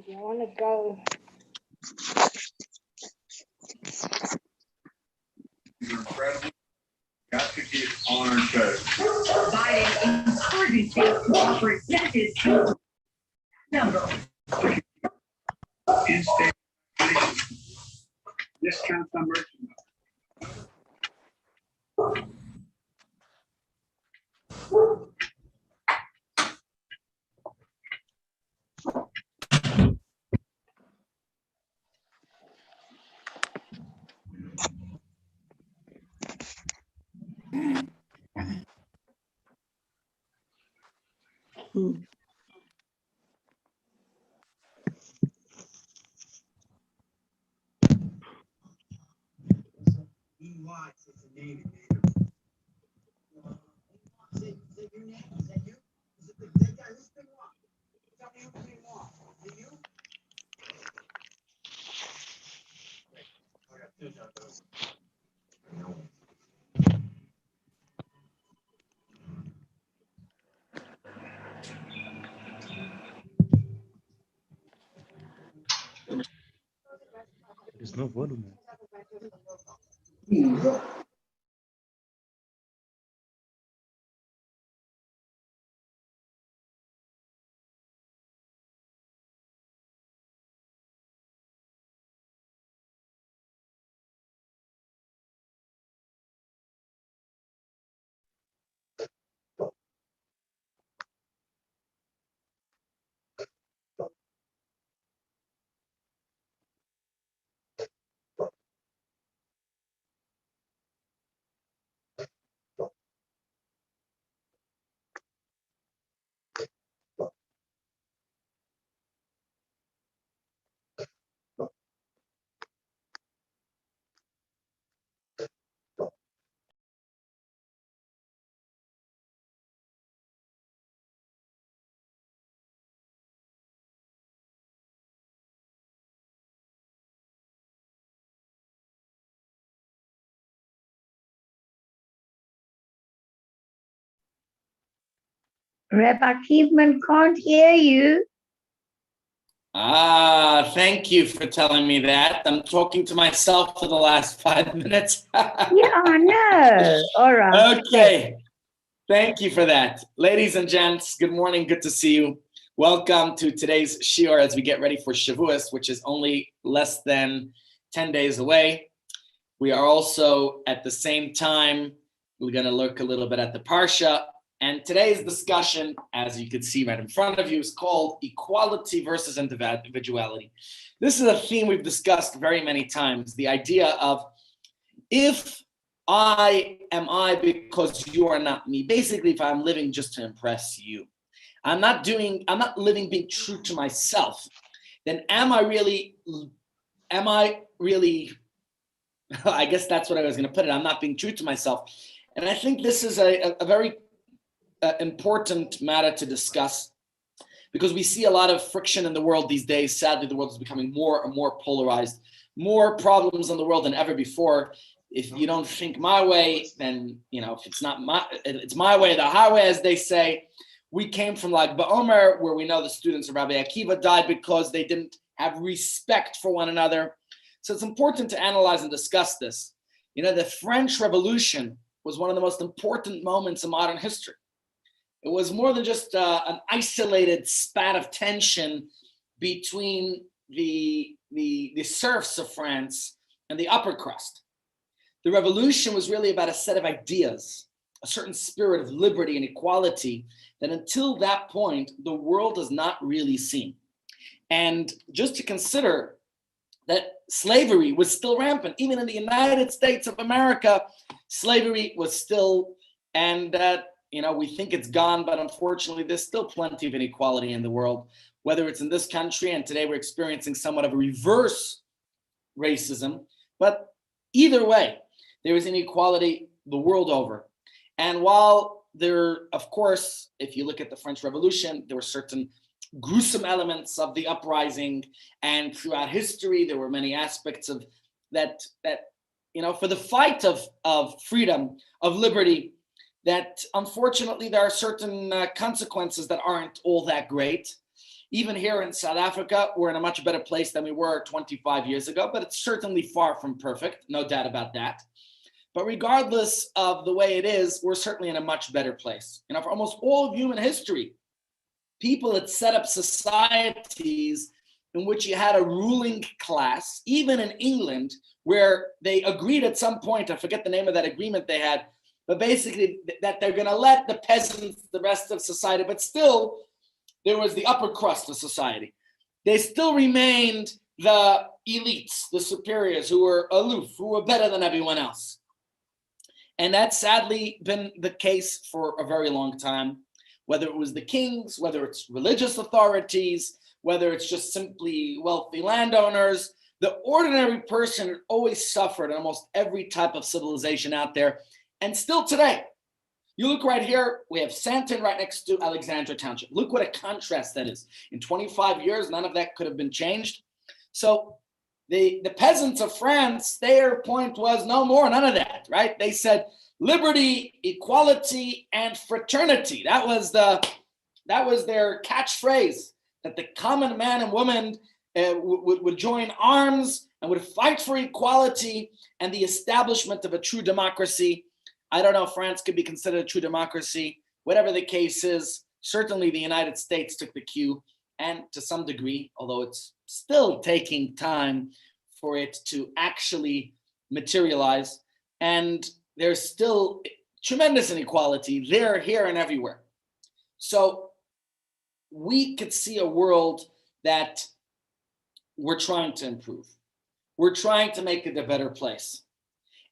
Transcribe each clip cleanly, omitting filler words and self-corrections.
You want to go? You're incredible. Got to get on our toes. Biden encourages states to offer executives number. In-state discounts on merchandise. There's no volume. Rabbi Kievman can't hear you. Thank you for telling me that. I'm talking to myself for the last 5 minutes. Yeah, I know. All right. Okay. Thank you for that. Ladies and gents, good morning. Good to see you. Welcome to today's shiur as we get ready for Shavuos, which is only less than 10 days away. We are also at the same time, we're going to look a little bit at the Parsha. And today's discussion, as you can see right in front of you, is called Equality versus Individuality. This is a theme we've discussed very many times, the idea of if I am I because you are not me. Basically, if I'm living just to impress you, I'm not living being true to myself, then am I really, I guess that's what I was going to put it. I'm not being true to myself. And I think this is a very important matter to discuss because we see a lot of friction in the world these days. Sadly, the world is becoming more and more polarized, more problems in the world than ever before. If you don't think my way, then, if it's my way, the highway, as they say. We came from like Ba'omer, where we know the students of Rabbi Akiva died because they didn't have respect for one another. So it's important to analyze and discuss this. The French Revolution was one of the most important moments in modern history. It was more than just an isolated spat of tension between the serfs of France and the upper crust. The revolution was really about a set of ideas, a certain spirit of liberty and equality that until that point, the world has not really seen. And just to consider that slavery was still rampant, even in the United States of America, slavery was still, and that, we think it's gone, but unfortunately, there's still plenty of inequality in the world, whether it's in this country, and today we're experiencing somewhat of a reverse racism, but either way, there is inequality the world over. And while there, of course, if you look at the French Revolution, there were certain gruesome elements of the uprising, and throughout history, there were many aspects of that, for the fight of freedom, of liberty, that unfortunately there are certain consequences that aren't all that great. Even here in South Africa, we're in a much better place than we were 25 years ago, but it's certainly far from perfect, no doubt about that. But regardless of the way it is, we're certainly in a much better place. You know, for almost all of human history, people had set up societies in which you had a ruling class, even in England, where they agreed at some point, I forget the name of that agreement they had, but basically that they're going to let the peasants, the rest of society, but still there was the upper crust of society. They still remained the elites, the superiors who were aloof, who were better than everyone else. And that's sadly been the case for a very long time, whether it was the kings, whether it's religious authorities, whether it's just simply wealthy landowners. The ordinary person always suffered in almost every type of civilization out there. And still today, you look right here, we have Santon right next to Alexandria Township. Look what a contrast that is. In 25 years, none of that could have been changed. So the peasants of France, their point was no more, none of that, right? They said liberty, equality, and fraternity. That was their catchphrase, that the common man and woman would join arms and would fight for equality and the establishment of a true democracy. I don't know if France could be considered a true democracy. Whatever the case is, certainly the United States took the cue, and to some degree, although it's still taking time for it to actually materialize, and there's still tremendous inequality there, here, and everywhere. So we could see a world that we're trying to improve. We're trying to make it a better place.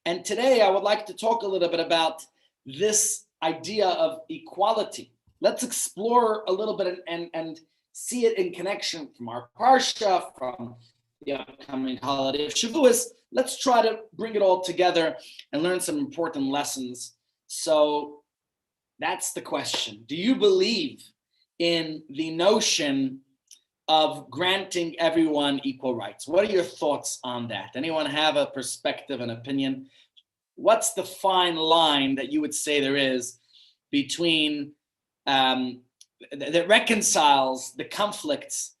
And today I would like to talk a little bit about this idea of equality. Let's explore a little bit and see it in connection from our Parsha, from the upcoming holiday of Shavuos. Let's try to bring it all together and learn some important lessons. So that's the question. Do you believe in the notion of granting everyone equal rights? What are your thoughts on that? Anyone have a perspective, an opinion? What's the fine line that you would say there is between that reconciles the conflicts,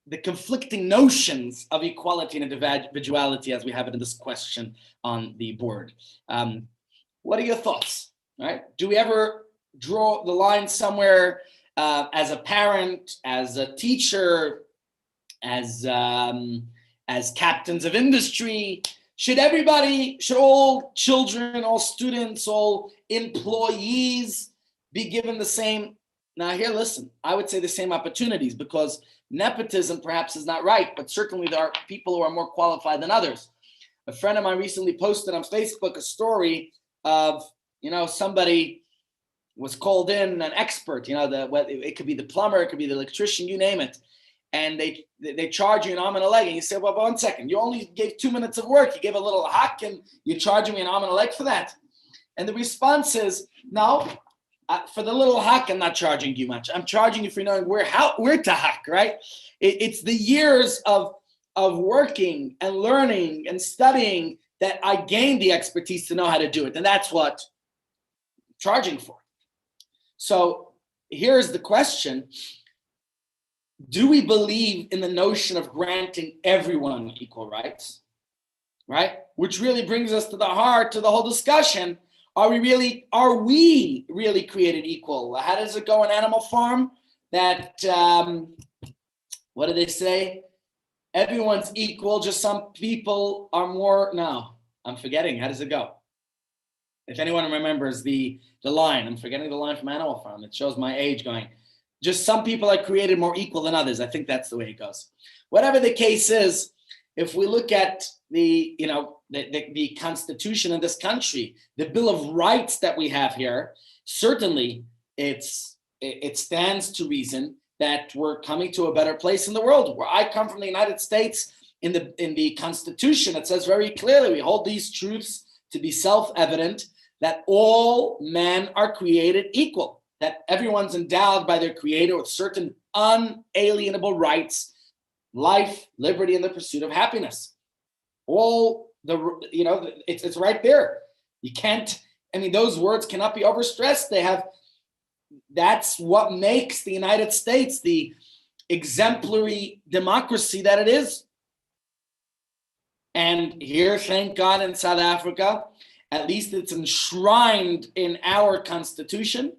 the conflicting notions of equality and individuality as we have it in this question on the board? What are your thoughts? All right? Do we ever draw the line somewhere as a parent, as a teacher, as captains of industry? Should all children, all students, all employees be given the same? Now here, listen, I would say the same opportunities, because nepotism perhaps is not right, but certainly there are people who are more qualified than others. A friend of mine recently posted on Facebook a story of, somebody was called in, an expert, it could be the plumber, it could be the electrician, you name it. And they charge you an arm and a leg. And you say, well, 1 second, you only gave 2 minutes of work. You gave a little hack and you're charging me an arm and a leg for that. And the response is, no, for the little hack, I'm not charging you much. I'm charging you for knowing where to hack, right? It's the years of working and learning and studying that I gained the expertise to know how to do it. And that's what I'm charging for. So here's the question. Do we believe in the notion of granting everyone equal rights, right? Which really brings us to the heart of the whole discussion. Are we really created equal? How does it go in Animal Farm? That, what do they say? Everyone's equal, just some people are more, no, I'm forgetting. How does it go? If anyone remembers the line, I'm forgetting the line from Animal Farm. It shows my age going. Just some people are created more equal than others. I think that's the way it goes. Whatever the case is, if we look at the Constitution of this country, the Bill of Rights that we have here, certainly it stands to reason that we're coming to a better place in the world. Where I come from, the United States, in the Constitution, it says very clearly, we hold these truths to be self-evident, that all men are created equal, that everyone's endowed by their creator with certain unalienable rights, life, liberty, and the pursuit of happiness. It's right there. You can't, those words cannot be overstressed. That's what makes the United States the exemplary democracy that it is. And here, thank God, in South Africa, at least it's enshrined in our constitution.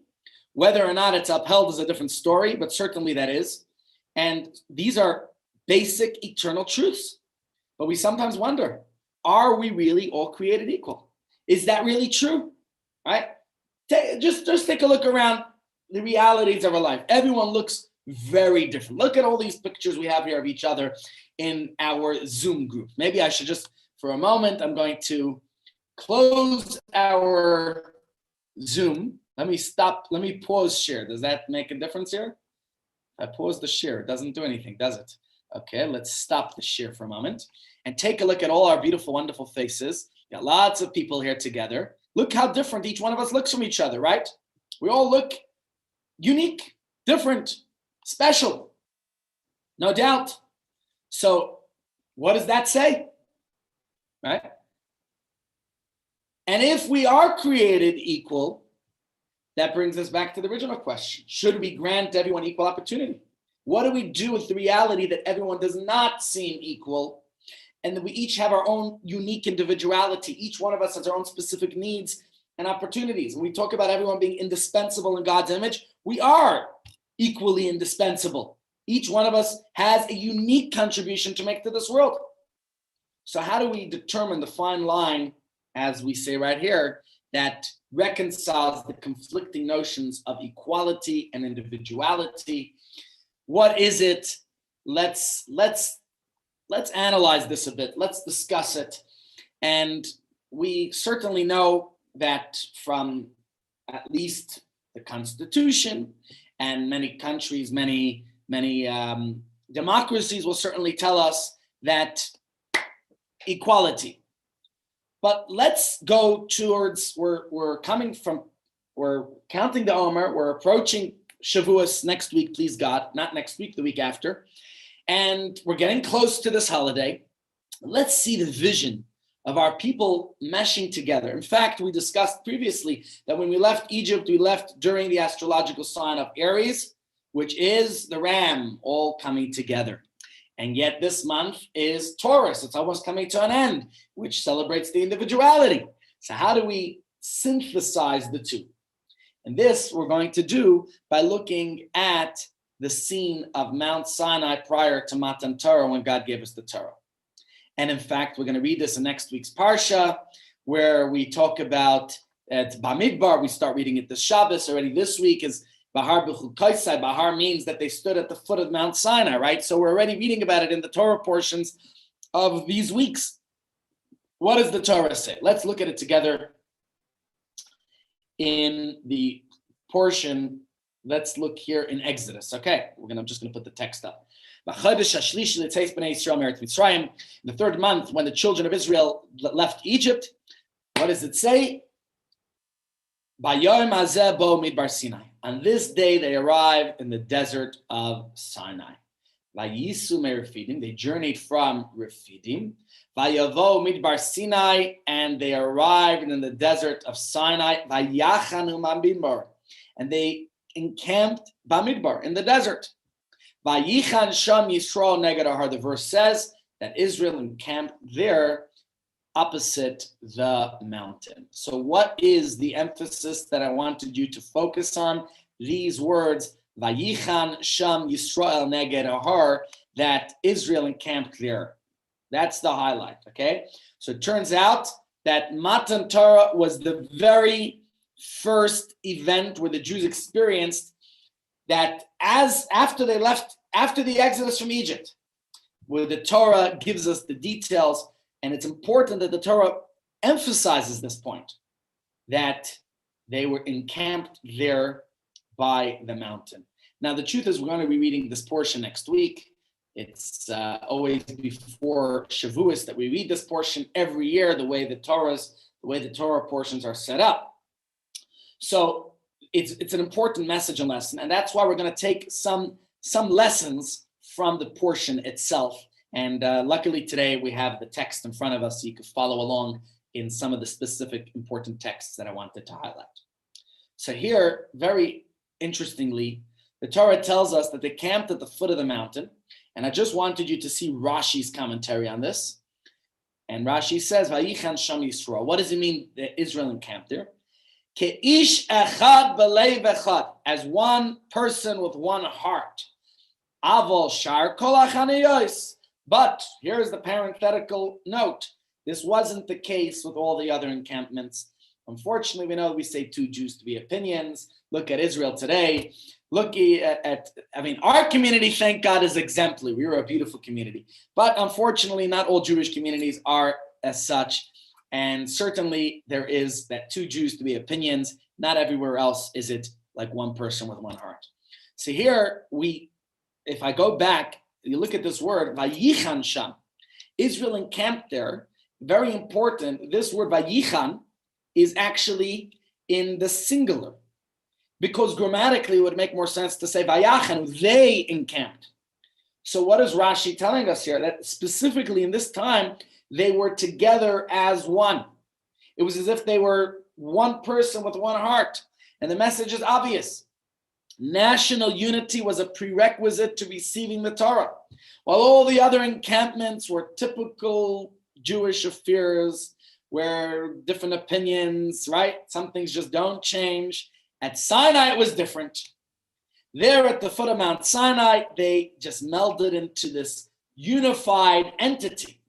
Whether or not it's upheld is a different story, but certainly that is. And these are basic eternal truths. But we sometimes wonder, are we really all created equal? Is that really true? Right? Just take a look around the realities of our life. Everyone looks very different. Look at all these pictures we have here of each other in our Zoom group. Maybe I should just, for a moment, I'm going to close our Zoom. Let me pause share. Does that make a difference here? I pause the share. It doesn't do anything, does it? Okay, let's stop the share for a moment and take a look at all our beautiful, wonderful faces. Got lots of people here together. Look how different each one of us looks from each other, right? We all look unique, different, special, no doubt. So what does that say? Right? And if we are created equal, that brings us back to the original question. Should we grant everyone equal opportunity? What do we do with the reality that everyone does not seem equal and that we each have our own unique individuality? Each one of us has our own specific needs and opportunities. When we talk about everyone being indispensable in God's image, we are equally indispensable. Each one of us has a unique contribution to make to this world. So how do we determine the fine line, as we say right here, that reconciles the conflicting notions of equality and individuality? What is it? Let's analyze this a bit. Let's discuss it. And we certainly know that from at least the Constitution and many countries, many democracies will certainly tell us that equality. But let's go towards, we're counting the Omer, we're approaching Shavuos next week, please God, not next week, the week after. And we're getting close to this holiday. Let's see the vision of our people meshing together. In fact, we discussed previously that when we left Egypt, we left during the astrological sign of Aries, which is the ram, all coming together. And yet this month is Taurus. It's almost coming to an end, which celebrates the individuality. So how do we synthesize the two? And this we're going to do by looking at the scene of Mount Sinai prior to Matan Torah, when God gave us the Torah. And in fact, we're going to read this in next week's Parsha, where we talk about at Bamidbar. We start reading it this Shabbos. Already this week is Bahar B'chul Kaisai. Bahar means that they stood at the foot of Mount Sinai, right? So we're already reading about it in the Torah portions of these weeks. What does the Torah say? Let's look at it together in the portion. Let's look here in Exodus. Okay, I'm just going to put the text up. In the third month, when the children of Israel left Egypt, what does it say? On this day, they arrived in the desert of Sinai. They journeyed from Refidim. And they arrived in the desert of Sinai. And they encamped Bamidbar in the desert. The verse says that Israel encamped there opposite the mountain. So what is the emphasis that I wanted you to focus on? These words, Vayichan Sham Yisrael Neged Ahar, that Israel encamped there. That's the highlight, okay? So it turns out that Matan Torah was the very first event where the Jews experienced that after the Exodus from Egypt, where the Torah gives us the details. And it's important that the Torah emphasizes this point, that they were encamped there by the mountain. Now, the truth is, we're going to be reading this portion next week. It's always before Shavuos that we read this portion every year, the way the Torah portions are set up. So it's an important message and lesson, and that's why we're going to take some lessons from the portion itself. And luckily today we have the text in front of us so you can follow along in some of the specific important texts that I wanted to highlight. So here, very interestingly, The Torah tells us that they camped at the foot of the mountain. And I just wanted you to see Rashi's commentary on this. And Rashi says, Vayichan Sham Yisrael. What does it mean that Israel encamped there? Ke'ish echad b'leiv echad. As one person with one heart. Avol shar kol hachaniyos. But here's the parenthetical note. This wasn't the case with all the other encampments. Unfortunately, we know we say two Jews to be opinions. Look at Israel today. Look at our community, thank God, is exemplary. We were a beautiful community. But unfortunately, not all Jewish communities are as such. And certainly there is that two Jews to be opinions. Not everywhere else is it like one person with one heart. So here if I go back, you look at this word, Vayichan Sham. Israel encamped there. Very important. This word Vayichan is actually in the singular. Because grammatically it would make more sense to say Vayachan, they encamped. So what is Rashi telling us here? That specifically in this time, they were together as one. It was as if they were one person with one heart. And the message is obvious. National unity was a prerequisite to receiving the Torah. While all the other encampments were typical Jewish affairs, where different opinions, right? Some things just don't change. At Sinai, it was different. There at the foot of Mount Sinai, they just melded into this unified entity.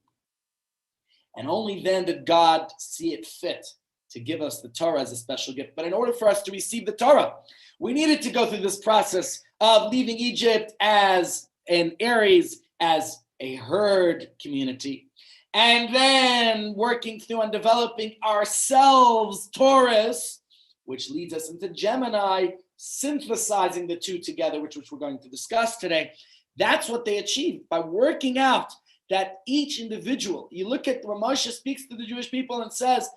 And only then did God see it fit to give us the Torah as a special gift. But in order for us to receive the Torah, we needed to go through this process of leaving Egypt as an Aries, as a herd community, and then working through and developing ourselves, Taurus, which leads us into Gemini, synthesizing the two together, which we're going to discuss today. That's what they achieved by working out that each individual, you look at when Moshe speaks to the Jewish people and says,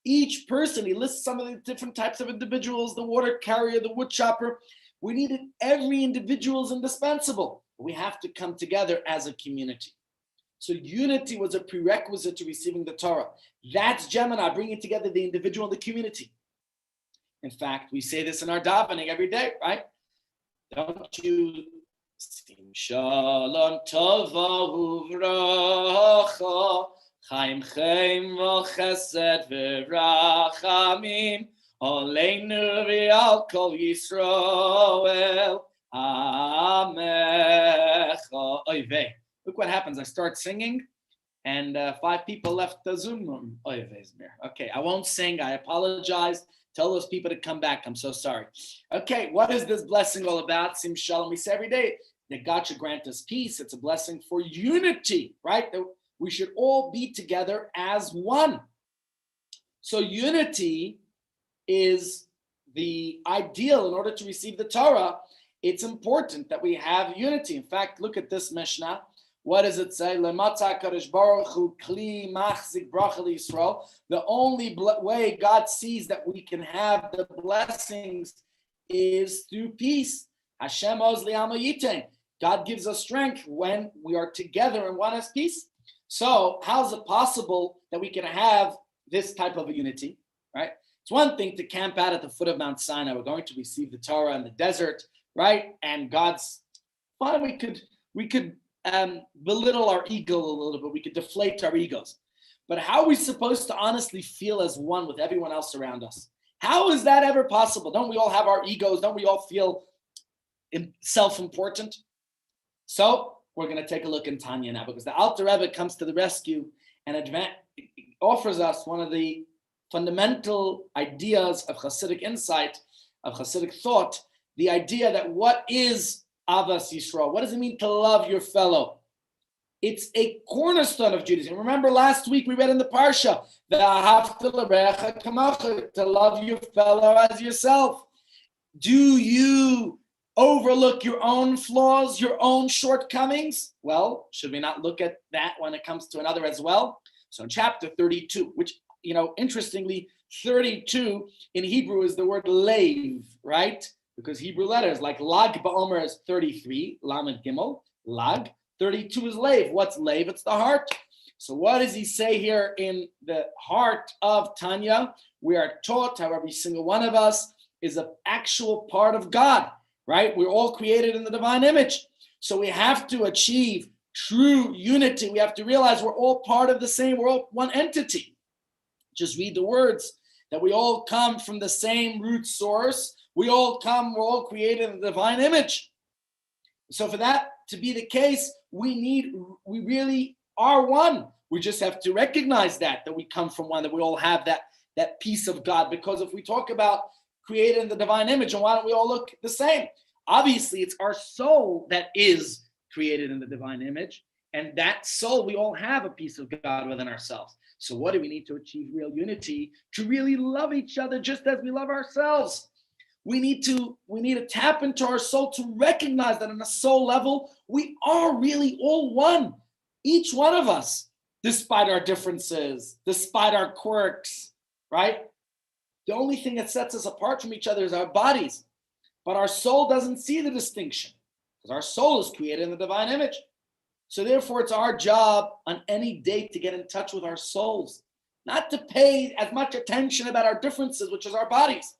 each person, he lists some of the different types of individuals, the water carrier, the wood chopper. We needed every individual is indispensable. We have to come together as a community. So unity was a prerequisite to receiving the Torah. That's Gemini, bringing together the individual and the community. In fact, we say this in our davening every day, right? Don't you? Shalom tova uvracha, chaim chaim v'chesed v'rachamim, aleinu v'al kol Yisrael, amecha. Oy vey. Look what happens. I start singing, and 5 people left the Zoom room. Oy vey, okay, I won't sing. I apologize. Tell those people to come back. I'm so sorry. Okay, what is this blessing all about? Sim shalom. We say every day that God should grant us peace. It's a blessing for unity, right? That we should all be together as one. So unity is the ideal. In order to receive the Torah, it's important that we have unity. In fact, look at this Mishnah. What does it say? The only way God sees that we can have the blessings is through peace. Hashem oz li'amo yitain. God gives us strength when we are together and one has peace. So how is it possible that we can have this type of a unity, right? It's one thing to camp out at the foot of Mount Sinai. We're going to receive the Torah in the desert, right? And God's, well, we could belittle our ego a little bit. We could deflate our egos. But how are we supposed to honestly feel as one with everyone else around us? How is that ever possible? Don't we all have our egos? Don't we all feel self-important? So we're going to take a look in Tanya now, because the Alter Rebbe comes to the rescue and offers us one of the fundamental ideas of Hasidic insight, of Hasidic thought, the idea that what is Avas Yisrael? What does it mean to love your fellow? It's a cornerstone of Judaism. Remember last week we read in the Parsha, to love your fellow as yourself. Do you overlook your own flaws, your own shortcomings? Well, should we not look at that when it comes to another as well? So in chapter 32, which, interestingly, 32 in Hebrew is the word leiv, right? Because Hebrew letters like Lag Ba'omer is 33, Lamed Gimel, Lag. 32 is Leiv. What's Leiv? It's the heart. So what does he say here in the heart of Tanya? We are taught how every single one of us is an actual part of God. right? We're all created in the divine image. So we have to achieve true unity. We have to realize we're all part of the same, we're all one entity. Just read the words that we all come from the same root source. We're all created in the divine image. So for that to be the case, we really are one. We just have to recognize that we come from one, that we all have that piece of God. Because if we talk about created in the divine image, and why don't we all look the same? Obviously, it's our soul that is created in the divine image. And that soul, we all have a piece of God within ourselves. So what do we need to achieve real unity? To really love each other just as we love ourselves. We need to tap into our soul to recognize that on a soul level, we are really all one. Each one of us, despite our differences, despite our quirks, right? The only thing that sets us apart from each other is our bodies. But our soul doesn't see the distinction because our soul is created in the divine image. So therefore, it's our job on any day to get in touch with our souls, not to pay as much attention about our differences, which is our bodies.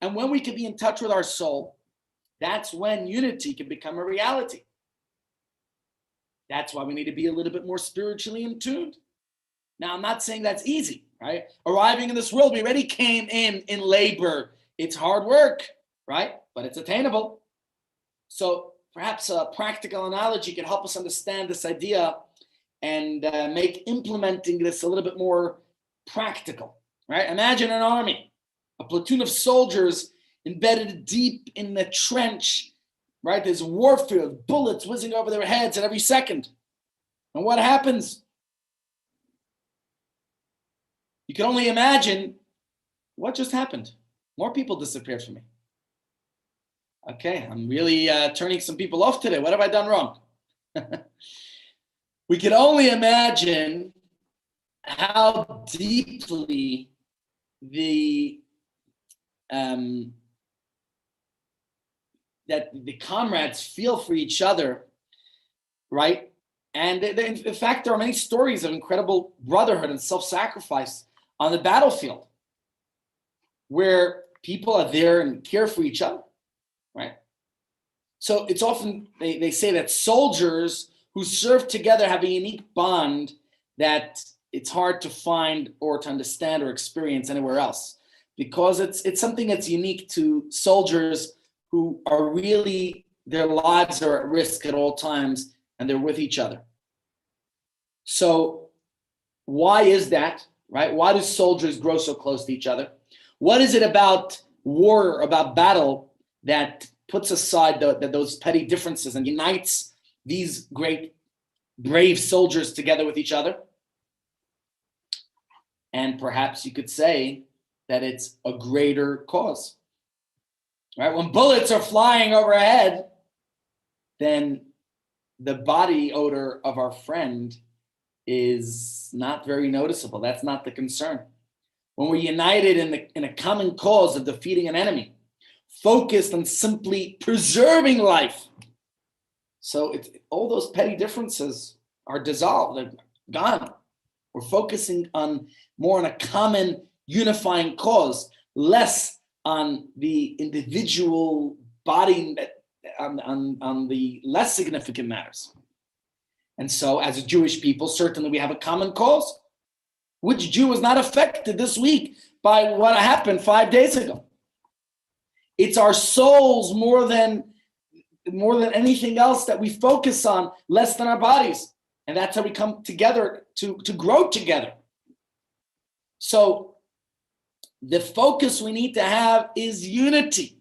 And when we can be in touch with our soul, that's when unity can become a reality. That's why we need to be a little bit more spiritually in tune. Now, I'm not saying that's easy, right? Arriving in this world, we already came in labor. It's hard work, right? But it's attainable. So perhaps a practical analogy can help us understand this idea and make implementing this a little bit more practical, right? Imagine an army. A platoon of soldiers embedded deep in the trench, right? There's warfare, bullets whizzing over their heads at every second. And what happens? You can only imagine what just happened. More people disappeared from me. Okay, I'm really turning some people off today. What have I done wrong? We can only imagine how deeply that the comrades feel for each other, right? And in fact, there are many stories of incredible brotherhood and self-sacrifice on the battlefield where people are there and care for each other, right? So it's often, they say that soldiers who serve together have a unique bond that it's hard to find or to understand or experience anywhere else, because it's something that's unique to soldiers who are really, their lives are at risk at all times and they're with each other. So why is that, right? Why do soldiers grow so close to each other? What is it about war, about battle, that puts aside those petty differences and unites these great, brave soldiers together with each other? And perhaps you could say that it's a greater cause, right? When bullets are flying overhead, then the body odor of our friend is not very noticeable. That's not the concern. When we're united in a common cause of defeating an enemy, focused on simply preserving life. So all those petty differences are dissolved, they're gone. We're focusing more on a common unifying cause, less on the individual body, on the less significant matters. And so as a Jewish people, certainly we have a common cause. Which Jew was not affected this week by what happened 5 days ago? It's our souls more than anything else that we focus on, less than our bodies. And that's how we come together to grow together. So the focus we need to have is unity,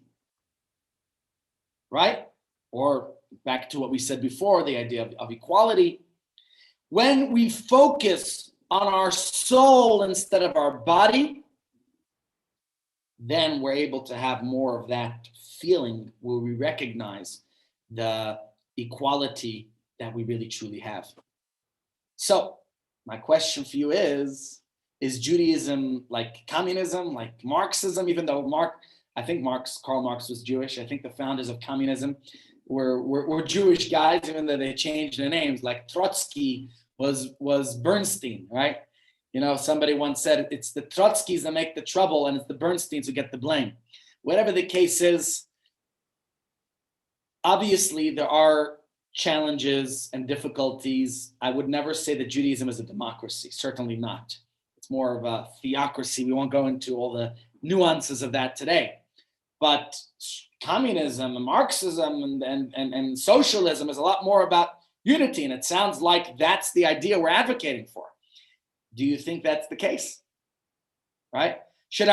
right? Or back to what we said before, the idea of equality. When we focus on our soul instead of our body, then we're able to have more of that feeling where we recognize the equality that we really truly have. So my question for you is Judaism like communism, like Marxism? Even though Karl Marx was Jewish. I think the founders of communism were Jewish guys, even though they changed their names. Like Trotsky was Bernstein, right? You know, somebody once said it's the Trotskys that make the trouble and it's the Bernsteins who get the blame. Whatever the case is, obviously, there are challenges and difficulties. I would never say that Judaism is a democracy, certainly not. It's more of a theocracy. We won't go into all the nuances of that today. But communism and Marxism and socialism is a lot more about unity, and it sounds like that's the idea we're advocating for. Do you think that's the case? Right? Should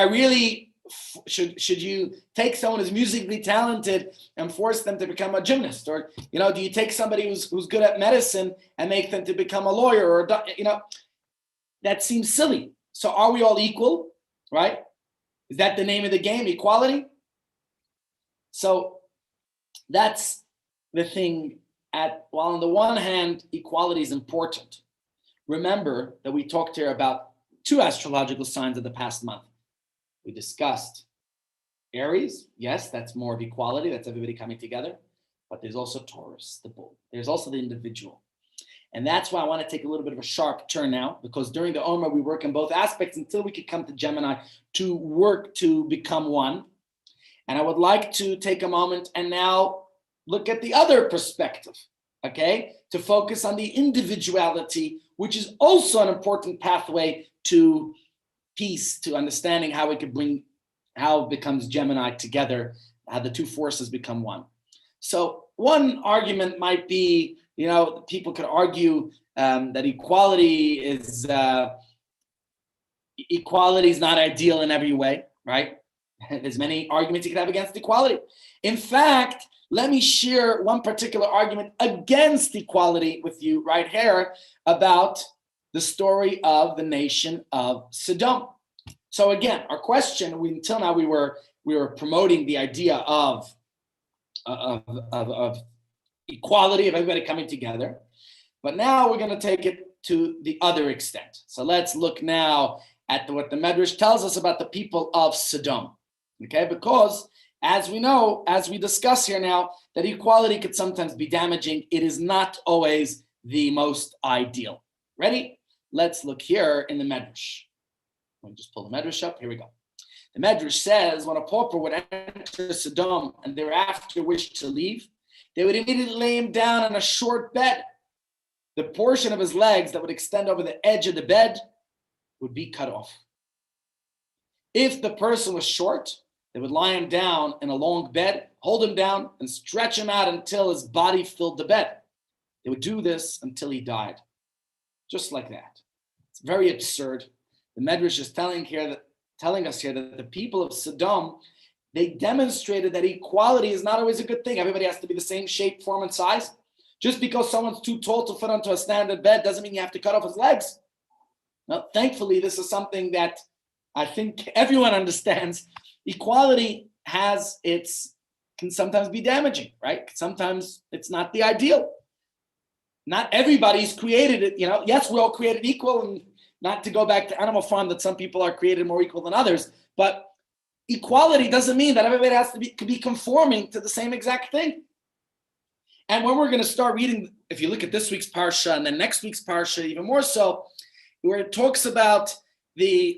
you take someone who's musically talented and force them to become a gymnast? Or, do you take somebody who's good at medicine and make them to become a lawyer? Or, that seems silly. So are we all equal, right? Is that the name of the game, equality? So that's the thing. While on the one hand, equality is important. Remember that we talked here about 2 astrological signs of the past month. We discussed Aries. Yes, that's more of equality. That's everybody coming together. But there's also Taurus, the bull. There's also the individual. And that's why I want to take a little bit of a sharp turn now, because during the Omer, we work in both aspects until we could come to Gemini to work to become one. And I would like to take a moment and now look at the other perspective, okay? To focus on the individuality, which is also an important pathway to peace, to understanding how it becomes Gemini together, how the 2 forces become one. So one argument might be, people could argue that equality is not ideal in every way, right? There's many arguments you could have against equality. In fact, let me share one particular argument against equality with you right here about the story of the nation of Sodom. So again, our question, until now we were promoting the idea of equality, of everybody coming together. But now we're going to take it to the other extent. So let's look now at what the Medrash tells us about the people of Sodom. Okay, because as we know, as we discuss here now, that equality could sometimes be damaging. It is not always the most ideal. Ready? Let's look here in the Medrash. Let me just pull the Medrash up. Here we go. The Medrash says, when a pauper would enter Sodom and thereafter wish to leave, they would immediately lay him down on a short bed. The portion of his legs that would extend over the edge of the bed would be cut off. If the person was short, they would lie him down in a long bed, hold him down, and stretch him out until his body filled the bed. They would do this until he died. Just like that. It's very absurd. The Medrash is telling us here that the people of Sodom, they demonstrated that equality is not always a good thing. Everybody has to be the same shape, form, and size. Just because someone's too tall to fit onto a standard bed doesn't mean you have to cut off his legs. Now, thankfully, this is something that I think everyone understands. Equality can sometimes be damaging, right? Sometimes it's not the ideal. Not everybody's created, yes, we're all created equal, and not to go back to Animal Farm that some people are created more equal than others, but equality doesn't mean that everybody has to be conforming to the same exact thing. And when we're going to start reading, if you look at this week's Parsha and then next week's Parsha, even more so, where it talks about this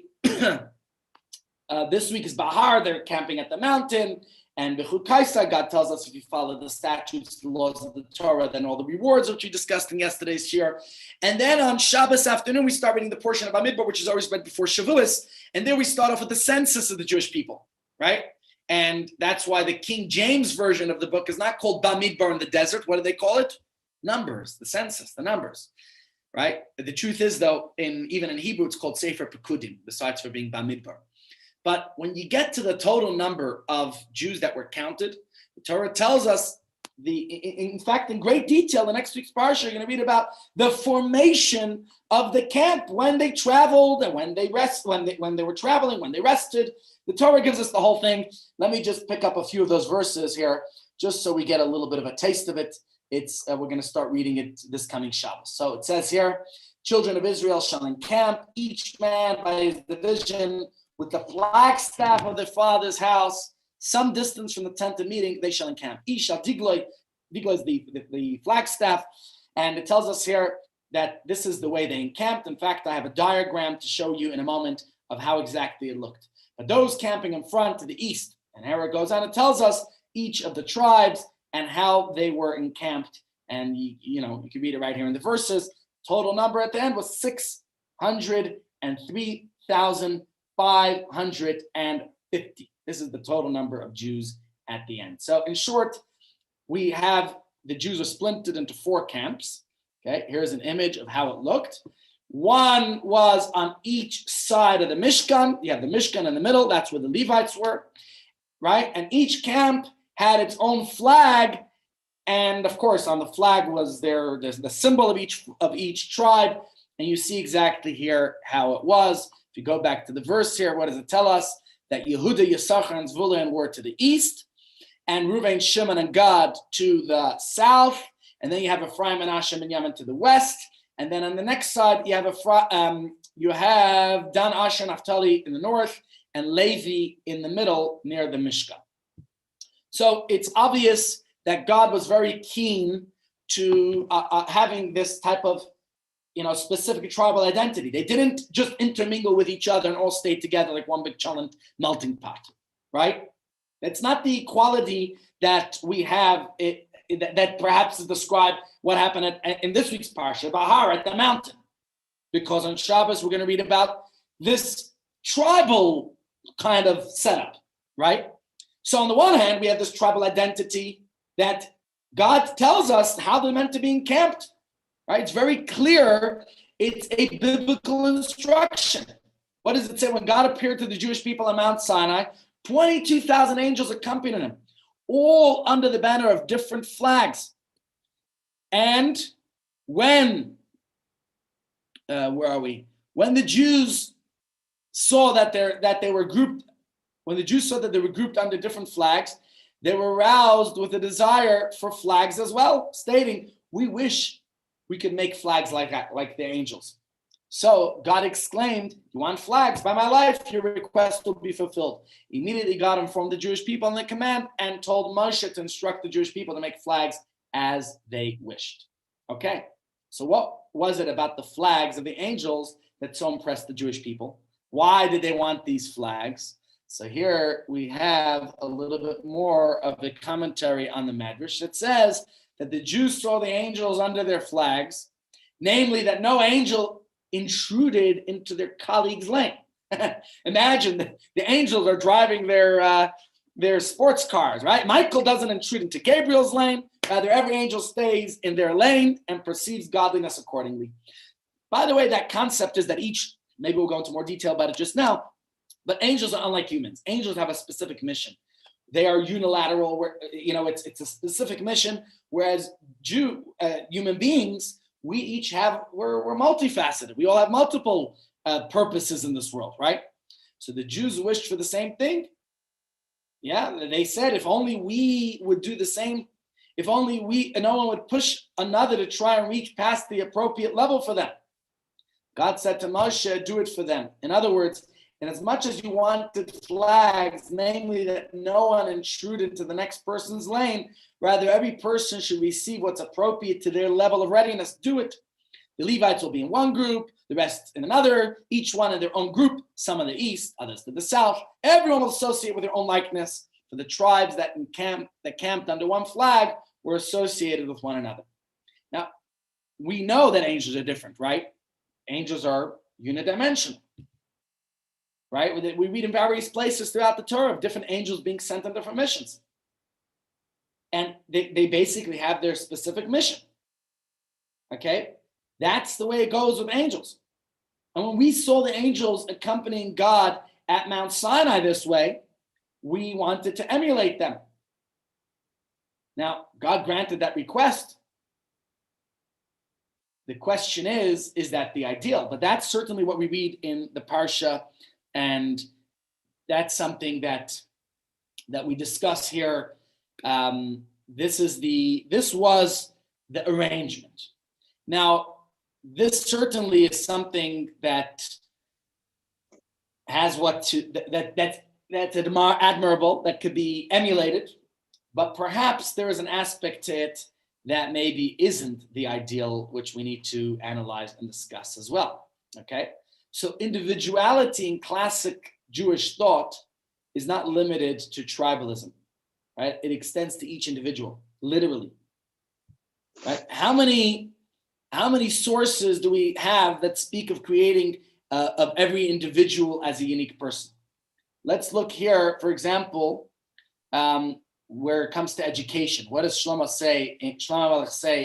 week is Bahar, they're camping at the mountain, and B'chut Kaisa, God tells us if you follow the statutes, the laws of the Torah, then all the rewards, which we discussed in yesterday's shir. And then on Shabbos afternoon, we start reading the portion of Bamidbar, which is always read before Shavuos, and there we start off with the census of the Jewish people, right? And that's why the King James version of the book is not called Bamidbar in the desert. What do they call it? Numbers, the census, the numbers, right? The truth is, though, even in Hebrew, it's called Sefer Pekudim, besides for being Bamidbar. But when you get to the total number of Jews that were counted, the Torah tells us, in fact, in great detail, the next week's parsha, you're going to read about the formation of the camp, when they traveled and when they were traveling, when they rested. The Torah gives us the whole thing. Let me just pick up a few of those verses here, just so we get a little bit of a taste of it. We're going to start reading it this coming Shabbos. So it says here, children of Israel shall encamp, each man by his division, with the flagstaff of their father's house, some distance from the tent of meeting, they shall encamp. Isha digloi is the flagstaff, and it tells us here that this is the way they encamped. In fact, I have a diagram to show you in a moment of how exactly it looked. But those camping in front to the east, and here it goes on, it tells us each of the tribes, and how they were encamped. And you can read it right here in the verses. Total number at the end was 603,550. This is the total number of Jews at the end. So in short, we have the Jews are splintered into 4 camps. Okay, here's an image of how it looked. One was on each side of the Mishkan. You have the Mishkan in the middle. That's where the Levites were, right? And each camp had its own flag. And of course, on the flag was there's the symbol of each tribe. And you see exactly here how it was. If you go back to the verse here, what does it tell us? That Yehuda, Yisachar, and Zvulun were to the east, and Reuven, Shimon, and Gad to the south. And then you have Ephraim, Menashe, and Yemen to the west. And then on the next side, you have Dan, Asher, Naphtali in the north, and Levi in the middle near the Mishkan. So it's obvious that God was very keen to having this type of, specific tribal identity. They didn't just intermingle with each other and all stay together like one big giant melting pot, right? It's not the equality that we have that perhaps is described what happened in this week's Parsha, Bahar, at the mountain. Because on Shabbos, we're going to read about this tribal kind of setup, right? So on the one hand, we have this tribal identity that God tells us how they're meant to be encamped, right? It's very clear. It's a biblical instruction. What does it say? When God appeared to the Jewish people on Mount Sinai, 22,000 angels accompanied him, all under the banner of different flags. And when the Jews saw that they were grouped under different flags, they were roused with a desire for flags as well, stating, "We wish we could make flags like that, like the angels." So God exclaimed, "You want flags? By my life, your request will be fulfilled." Immediately God informed the Jewish people on the command and told Moshe to instruct the Jewish people to make flags as they wished. Okay, so what was it about the flags of the angels that so impressed the Jewish people? Why did they want these flags? So here we have a little bit more of a commentary on the Medrash that says that the Jews saw the angels under their flags, namely that no angel intruded into their colleague's lane. Imagine the angels are driving their sports cars, right? Michael doesn't intrude into Gabriel's lane. Rather, every angel stays in their lane and perceives godliness accordingly. By the way, that concept is that maybe we'll go into more detail about it just now, but angels are unlike humans. Angels have a specific mission. They are unilateral, where it's a specific mission, whereas human beings, we're multifaceted. We all have multiple purposes in this world, right? So the Jews wished for the same thing. Yeah, they said, if only we would do the same, if only no one would push another to try and reach past the appropriate level for them. God said to Moshe, do it for them. In other words, in as much as you wanted flags, namely that no one intrude into the next person's lane, rather every person should receive what's appropriate to their level of readiness. Do it. The Levites will be in one group, the rest in another, each one in their own group, some in the east, others to the south. Everyone will associate with their own likeness, for the tribes that camped under one flag were associated with one another. Now, we know that angels are different, right? Angels are unidimensional, right? We read in various places throughout the Torah of different angels being sent on different missions. And they basically have their specific mission, okay? That's the way it goes with angels. And when we saw the angels accompanying God at Mount Sinai this way, we wanted to emulate them. Now, God granted that request. The question is that the ideal? But that's certainly what we read in the Parsha, and that's something that we discuss here. This was the arrangement. Now, this certainly is something that has that's admirable, that could be emulated, but perhaps there is an aspect to it that maybe isn't the ideal, which we need to analyze and discuss as well. Okay, so individuality in classic Jewish thought is not limited to tribalism, right? It extends to each individual. literally. Right? How many sources do we have that speak of creating of every individual as a unique person? Let's look here, for example, where it comes to education. What does Shlomo say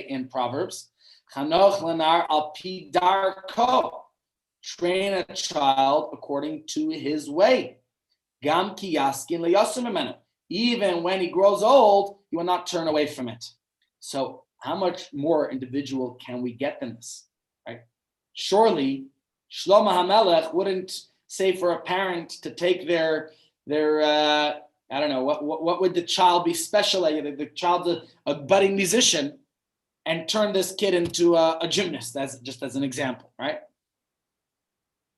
in Proverbs? Chanoch lenar al pi darko. Train a child according to his way. Gam ki yaskin leyasem mimenu. Even when he grows old, he will not turn away from it. So how much more individual can we get than this, right? Surely, Shlomo HaMelech wouldn't say for a parent to take their I don't know, what would the child be special at? The child's a budding musician, and turn this kid into a gymnast, as an example, right?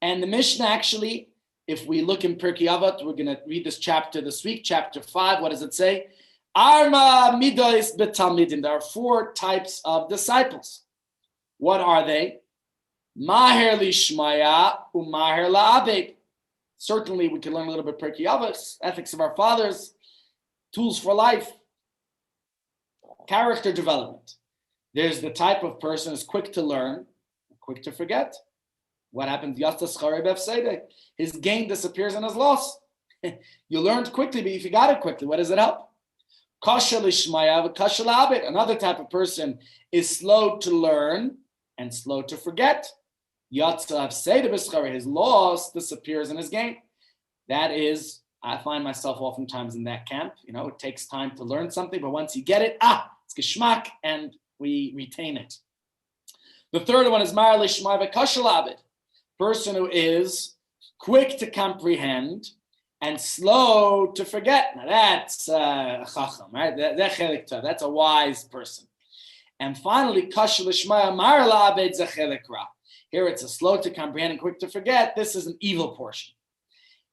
And the Mishnah actually, if we look in Pirkei Avot, we're going to read this chapter this week, chapter 5. What does it say? Arma midos betalmidim. There are 4 types of disciples. What are they? Maher lishmaya umaher la'abed. Certainly, we can learn a little bit Pirkei Avot, ethics of our fathers, tools for life, character development. There's the type of person who's quick to learn, quick to forget. What happens? His gain disappears in his loss. You learned quickly, but you forgot it quickly. What does it help? Another type of person is slow to learn and slow to forget. His loss disappears in his gain. That is, I find myself oftentimes in that camp. It takes time to learn something, but once you get it, it's geschmack, and we retain it. The third one is Mar Lishmai v'Kashal person who is quick to comprehend and slow to forget. Now that's a chacham, right? That's a wise person. And finally, Kashal Lishmai Mar La'abed Zechelik Ra. Here it's a slow to comprehend and quick to forget. This is an evil portion.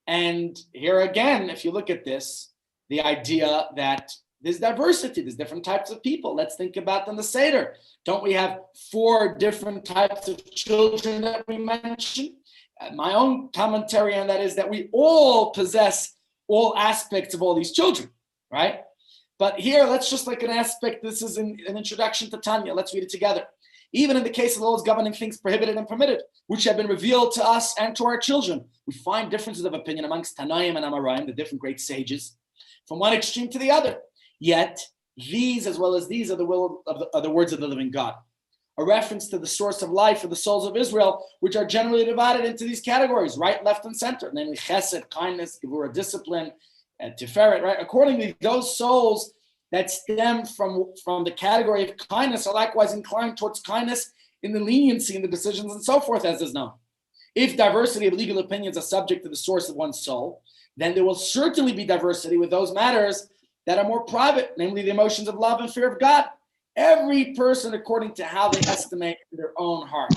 And here again, if you look at this, the idea that there's diversity, there's different types of people. Let's think about in the Seder. Don't we have 4 different types of children that we mentioned? My own commentary on that is that we all possess all aspects of all these children, right? But here, let's just like an aspect, this is an introduction to Tanya. Let's read it together. Even in the case of laws governing things prohibited and permitted, which have been revealed to us and to our children, we find differences of opinion amongst Tanaim and Amoraim, the different great sages, from one extreme to the other. Yet, these as well as these are the words of the living God. A reference to the source of life for the souls of Israel, which are generally divided into these categories, right, left, and center, namely chesed, kindness, gevurah, discipline, and tiferet, right? Accordingly, those souls that stem from the category of kindness are likewise inclined towards kindness in the leniency in the decisions and so forth, as is known. If diversity of legal opinions are subject to the source of one's soul, then there will certainly be diversity with those matters that are more private, namely the emotions of love and fear of God. Every person according to how they estimate their own heart.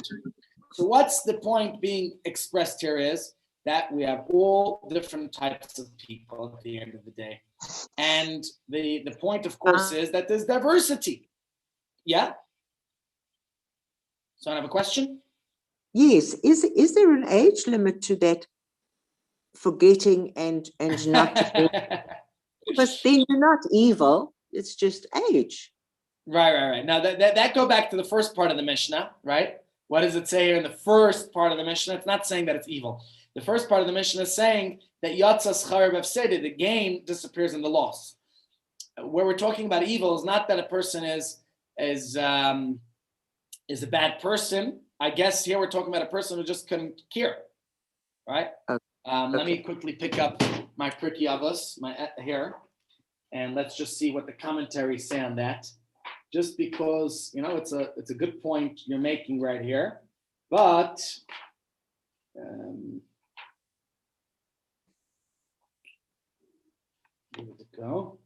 So what's the point being expressed here is that we have all different types of people at the end of the day. And the point, of course, is that there's diversity. Yeah? So I have a question? Yes. Is there an age limit to that forgetting and not? Because then you're not evil. It's just age. Right. Now that go back to the first part of the Mishnah, right? What does it say here in the first part of the Mishnah? It's not saying that it's evil. The first part of the Mishnah is saying that Yatza Schar B'Fseda, the gain disappears in the loss. Where we're talking about evil is not that a person is a bad person. I guess here we're talking about a person who just couldn't care, right? Okay. Let me quickly pick up my Pirkei Avos, here, and let's just see what the commentaries say on that. Just because it's a good point you're making right here, but where did it go?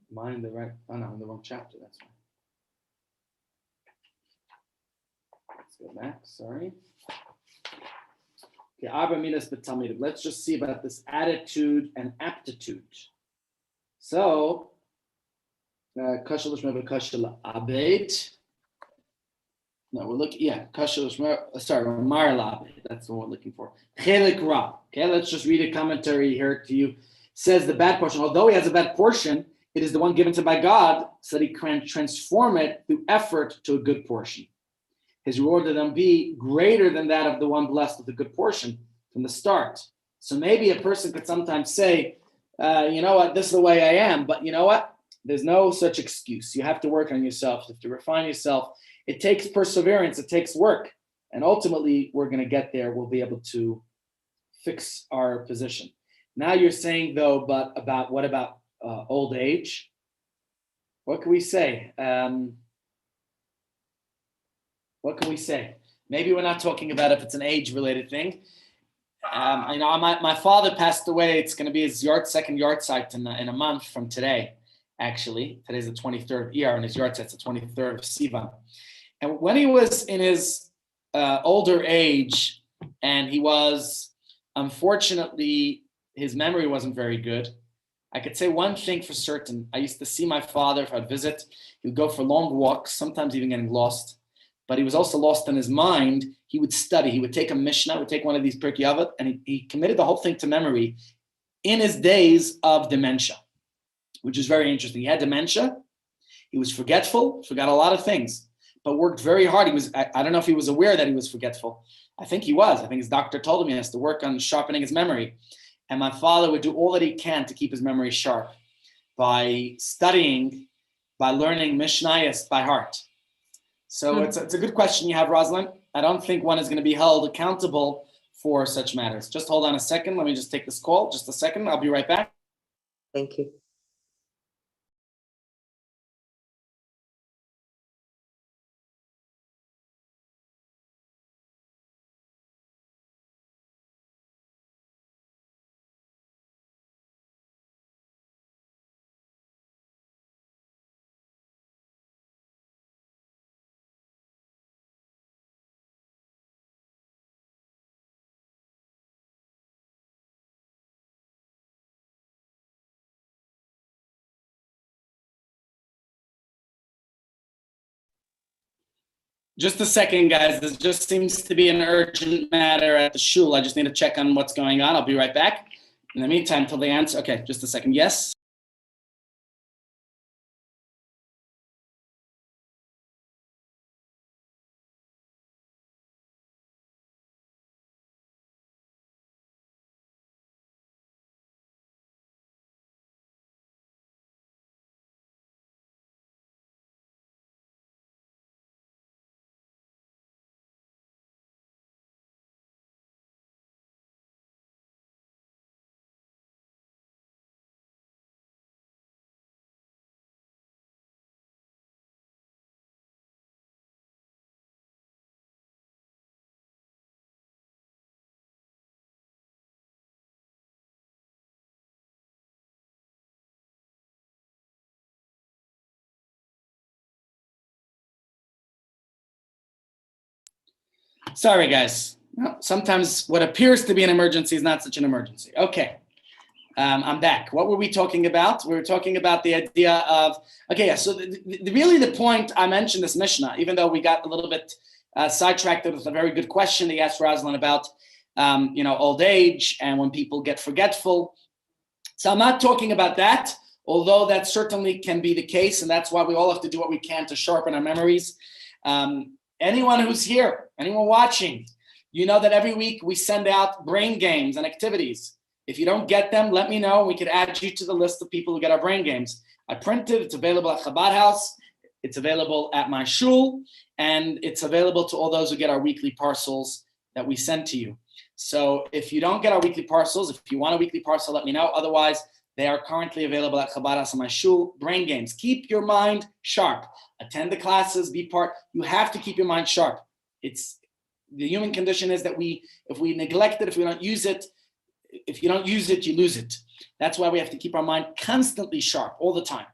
Mine the right? Oh no, in the wrong chapter. That's why. Let's go back. Sorry. Okay, Arba Midas B'Talmidim. Let's just see about this attitude and aptitude. So, Kashal Shmer Kashal Abed. No, we're looking. Yeah, Kashal Shmer. Sorry, Mar Labed. That's the one we're looking for. Chelik Ra. Okay, let's just read a commentary here to you. says the bad portion, although he has a bad portion, it is the one given to him by God so that he can transform it through effort to a good portion. His reward to them be greater than that of the one blessed with a good portion from the start. So maybe a person could sometimes say, you know what, this is the way I am, but you know what? There's no such excuse. You have to work on yourself. You have to refine yourself. It takes perseverance. It takes work. And ultimately, we're going to get there. We'll be able to fix our position. Now you're saying, though, but what about old age? What can we say? What can we say? Maybe we're not talking about if it's an age-related thing. You know, my father passed away. It's going to be his second yahrzeit in a month from today. Actually, today's the 23rd of Iyar, and his yahrzeit the 23rd of Sivan. And when he was in his older age, and he was, unfortunately, his memory wasn't very good. I could say one thing for certain. I used to see my father if I'd visit. He would go for long walks, sometimes even getting lost. But he was also lost in his mind. He would study. He would take a Mishnah, would take one of these Pirkei Avot, and he committed the whole thing to memory in his days of dementia, which is very interesting. He had dementia. He was forgetful, forgot a lot of things, but worked very hard. I don't know if he was aware that he was forgetful. I think he was. I think his doctor told him he has to work on sharpening his memory. And my father would do all that he can to keep his memory sharp by studying, by learning Mishnayos by heart. So it's a good question you have, Rosalind. I don't think one is going to be held accountable for such matters. Just hold on a second. Let me just take this call. Just a second. I'll be right back. Thank you. Just a second, guys. This just seems to be an urgent matter at the shul. I just need to check on what's going on. I'll be right back. In the meantime, till they answer. Okay, just a second. Yes? Sorry, guys. Sometimes what appears to be an emergency is not such an emergency. Okay. I'm back. What were we talking about? We were talking about the idea of, okay, yeah, so really the point I mentioned this Mishnah, even though we got a little bit sidetracked, it was a very good question that you asked Rosalind about, old age and when people get forgetful. So I'm not talking about that, although that certainly can be the case, and that's why we all have to do what we can to sharpen our memories. Anyone who's here, anyone watching, you know that every week we send out brain games and activities. If you don't get them, let me know. We could add you to the list of people who get our brain games. I printed, it's available at Chabad House, it's available at my shul, and it's available to all those who get our weekly parcels that we send to you. So if you don't get our weekly parcels, if you want a weekly parcel, let me know. Otherwise, they are currently available at Chabad House and my shul. Brain games. Keep your mind sharp. Attend the classes, be part. You have to keep your mind sharp. It's the human condition is that if we neglect it, if we don't use it, if you don't use it, you lose it. That's why we have to keep our mind constantly sharp all the time.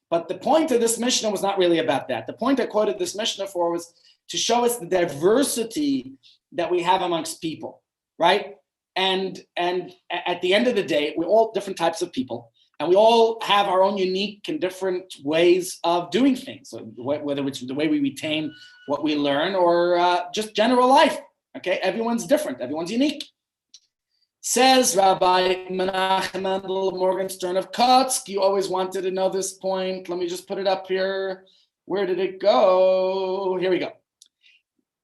But the point of this Mishnah was not really about that. The point I quoted this Mishnah for was to show us the diversity that we have amongst people, right? And at the end of the day, we're all different types of people, and we all have our own unique and different ways of doing things, so whether it's the way we retain what we learn or just general life, okay? Everyone's different, everyone's unique. Says Rabbi Menachem Mendel Morgenstern of Kotsk. You always wanted to know this point. Let me just put it up here. Where did it go? Here we go.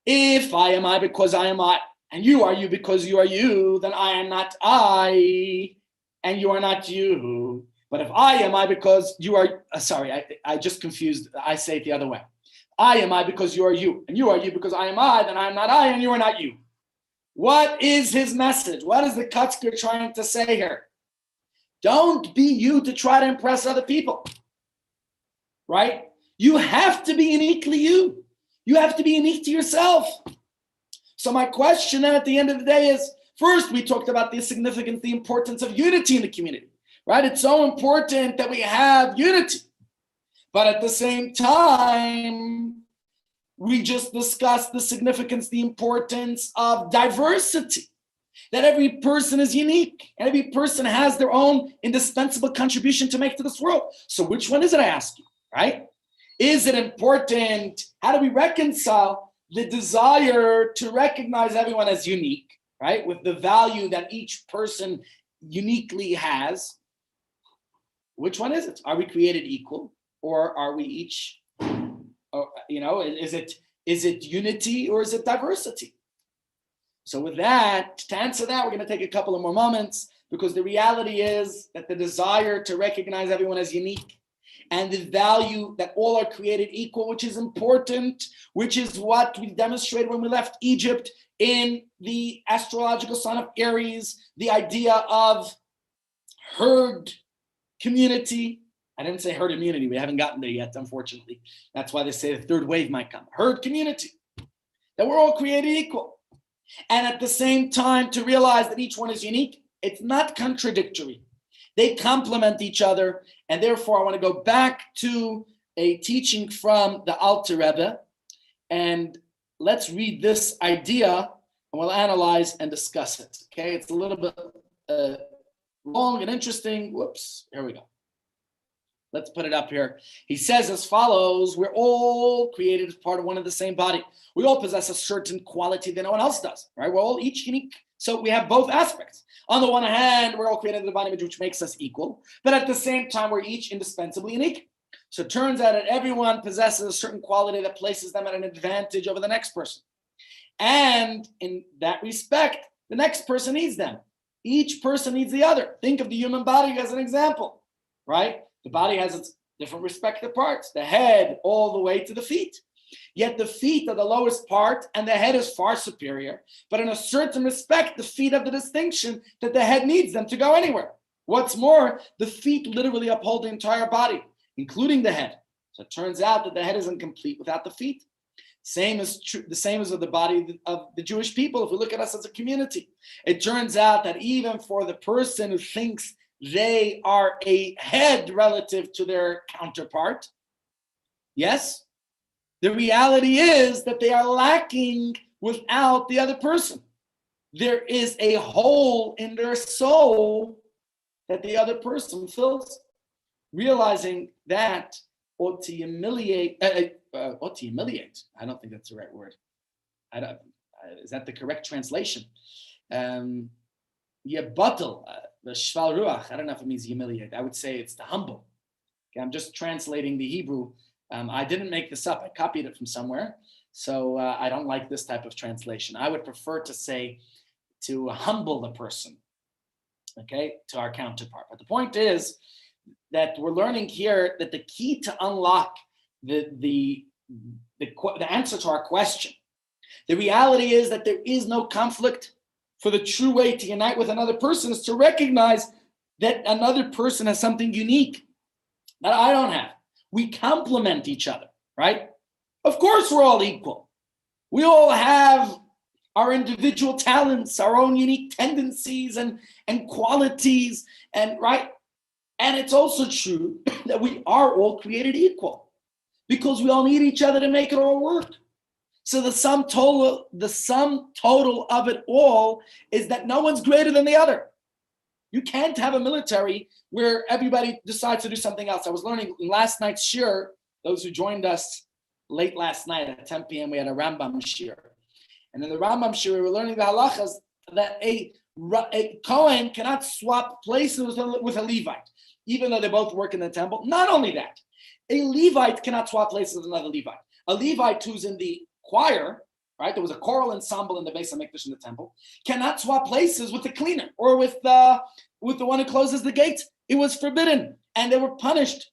If I am I because I am I, and you are you because you are you, then I am not I, and you are not you. But if I am I because you are, I just confused. I say it the other way. I am I because you are you, and you are you because I am I, then I am not I, and you are not you. What is his message? What is the Kutzker trying to say here? Don't be you to try to impress other people, right? You have to be uniquely you. You have to be unique to yourself. So my question then at the end of the day is, first, we talked about the significance, the importance of unity in the community, right? It's so important that we have unity. But at the same time, we just discussed the significance, the importance of diversity, that every person is unique and every person has their own indispensable contribution to make to this world. So which one is it, I ask you, right? Is it important? How do we reconcile the desire to recognize everyone as unique, right? With the value that each person uniquely has. Which one is it? Are we created equal, or are we each, is it unity or is it diversity? So with that, to answer that, we're going to take a couple of more moments, because the reality is that the desire to recognize everyone as unique and the value that all are created equal, which is important, which is what we demonstrated when we left Egypt in the astrological sign of Aries, the idea of herd community. I didn't say herd immunity. We haven't gotten there yet, unfortunately. That's why they say the third wave might come. Herd community, that we're all created equal. And at the same time, to realize that each one is unique, it's not contradictory. They complement each other. And therefore, I want to go back to a teaching from the Alter Rebbe. And let's read this idea, and we'll analyze and discuss it. Okay, it's a little bit long and interesting. Whoops, here we go. Let's put it up here. He says as follows: we're all created as part of one and the same body. We all possess a certain quality that no one else does, right? We're all each unique. So we have both aspects. On the one hand, we're all created in the divine image, which makes us equal. But at the same time, we're each indispensably unique. So it turns out that everyone possesses a certain quality that places them at an advantage over the next person. And in that respect, the next person needs them. Each person needs the other. Think of the human body as an example, right? The body has its different respective parts, the head all the way to the feet. Yet the feet are the lowest part and the head is far superior. But in a certain respect, the feet have the distinction that the head needs them to go anywhere. What's more, the feet literally uphold the entire body, including the head. So it turns out that the head is incomplete without the feet. Same is true. The same is with the body of the Jewish people. If we look at us as a community, it turns out that even for the person who thinks they are a head relative to their counterpart, yes, the reality is that they are lacking without the other person. There is a hole in their soul that the other person fills. Realizing that ought to humiliate. I don't think that's the right word. Is that the correct translation? Yebuttal, the shval ruach. I don't know if it means humiliate. I would say it's to humble. Okay, I'm just translating the Hebrew. I didn't make this up. I copied it from somewhere. So I don't like this type of translation. I would prefer to say to humble the person, okay, to our counterpart. But the point is that we're learning here that the key to unlock the answer to our question, the reality is that there is no conflict. For the true way to unite with another person is to recognize that another person has something unique that I don't have. We complement each other, right? Of course, we're all equal. We all have our individual talents, our own unique tendencies and qualities, and right? And it's also true that we are all created equal because we all need each other to make it all work. So the sum total of it all is that no one's greater than the other. You can't have a military where everybody decides to do something else. I was learning in last night's shir, those who joined us late last night at 10 p.m., we had a Rambam shir. And in the Rambam shir, we were learning the halachas that a A Kohen cannot swap places with a Levite, even though they both work in the temple. Not only that, a Levite cannot swap places with another Levite. A Levite who's in the choir, right? There was a choral ensemble in the Beis HaMikdash in the temple, cannot swap places with the cleaner or with the one who closes the gates. It was forbidden, and they were punished.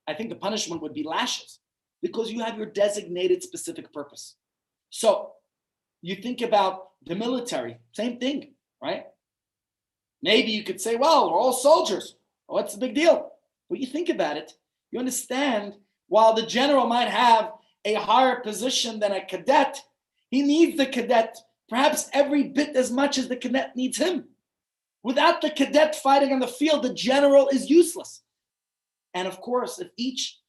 I think the punishment would be lashes, because you have your designated specific purpose. So you think about the military, same thing, right? Maybe you could say, well, we're all soldiers. What's the big deal? But you think about it, you understand, while the general might have a higher position than a cadet, he needs the cadet perhaps every bit as much as the cadet needs him. Without the cadet fighting on the field, the general is useless. And of course, if each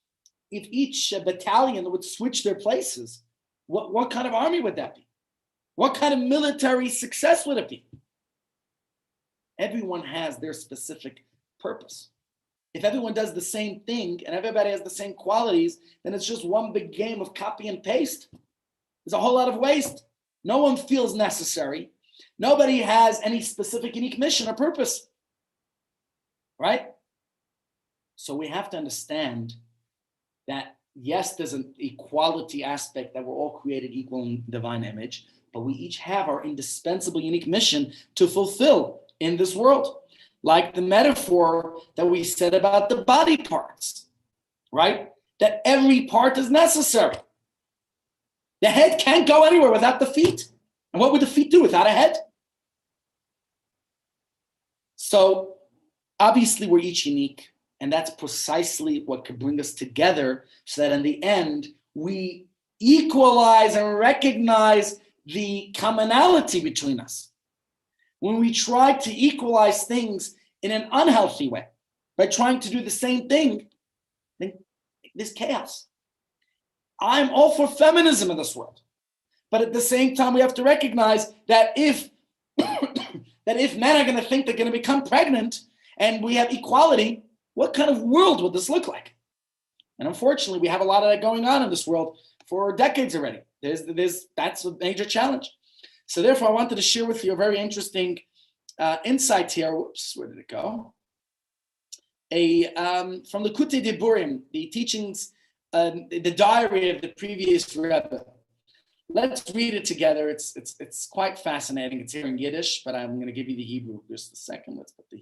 battalion would switch their places, what kind of army would that be? What kind of military success would it be? Everyone has their specific purpose. If everyone does the same thing and everybody has the same qualities, then it's just one big game of copy and paste. There's a whole lot of waste. No one feels necessary. Nobody has any specific unique mission or purpose, right? So we have to understand that, yes, there's an equality aspect, that we're all created equal in divine image, but we each have our indispensable unique mission to fulfill in this world. Like the metaphor that we said about the body parts, right? That every part is necessary. The head can't go anywhere without the feet. And what would the feet do without a head? So obviously we're each unique, and that's precisely what could bring us together, so that in the end, we equalize and recognize the commonality between us. When we try to equalize things in an unhealthy way, by trying to do the same thing, then there's chaos. I'm all for feminism in this world. But at the same time, we have to recognize that if men are going to think they're going to become pregnant and we have equality, what kind of world would this look like? And unfortunately, we have a lot of that going on in this world for decades already. That's a major challenge. So therefore, I wanted to share with you a very interesting insight here. Whoops, where did it go? From the Kutei Diburim, the teachings, the diary of the previous Rebbe. Let's read it together. It's quite fascinating. It's here in Yiddish, but I'm going to give you the Hebrew. Just a second. Let's put the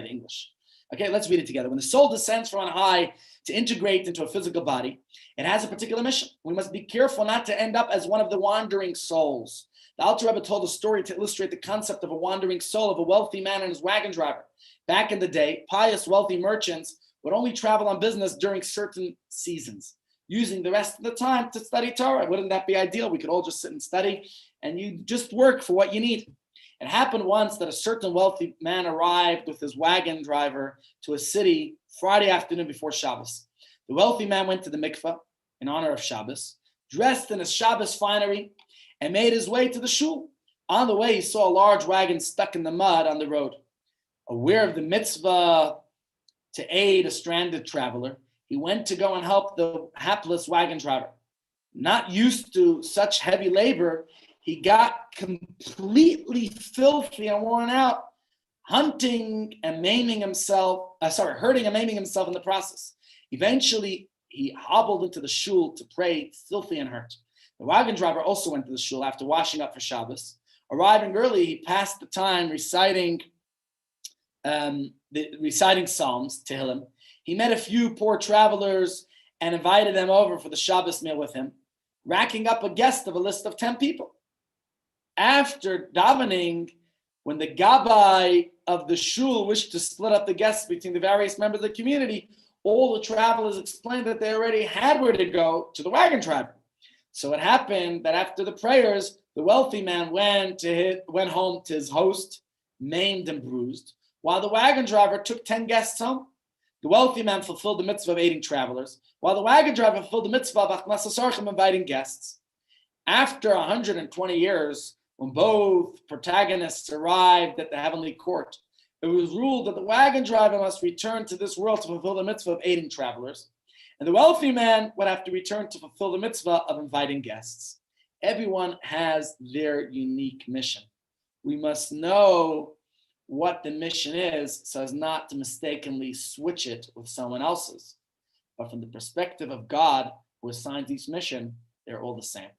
English. Okay, let's read it together. When the soul descends from on high to integrate into a physical body, it has a particular mission. We must be careful not to end up as one of the wandering souls. The Alter Rebbe told a story to illustrate the concept of a wandering soul of a wealthy man and his wagon driver. Back in the day, pious, wealthy merchants would only travel on business during certain seasons, using the rest of the time to study Torah. Wouldn't that be ideal? We could all just sit and study, and you just work for what you need. It happened once that a certain wealthy man arrived with his wagon driver to a city Friday afternoon before Shabbos. The wealthy man went to the mikveh in honor of Shabbos, dressed in his Shabbos finery, and made his way to the shul. On the way, he saw a large wagon stuck in the mud on the road. Aware of the mitzvah to aid a stranded traveler, he went to go and help the hapless wagon driver. Not used to such heavy labor, he got completely filthy and worn out, hurting and maiming himself in the process. Eventually, he hobbled into the shul to pray, filthy and hurt. The wagon driver also went to the shul after washing up for Shabbos. Arriving early, he passed the time reciting Psalms, Tehillim. He met a few poor travelers and invited them over for the Shabbos meal with him, racking up a guest of a list of 10 people. After davening, when the gabbai of the shul wished to split up the guests between the various members of the community, all the travelers explained that they already had where to go to the wagon driver. So it happened that after the prayers, the wealthy man went home to his host, maimed and bruised, while the wagon driver took 10 guests home. The wealthy man fulfilled the mitzvah of aiding travelers, while the wagon driver fulfilled the mitzvah of achnasas orchim, inviting guests. After 120 years, when both protagonists arrived at the heavenly court, it was ruled that the wagon driver must return to this world to fulfill the mitzvah of aiding travelers, and the wealthy man would have to return to fulfill the mitzvah of inviting guests. Everyone has their unique mission. We must know what the mission is so as not to mistakenly switch it with someone else's. But from the perspective of God, who assigns each mission, they're all the same.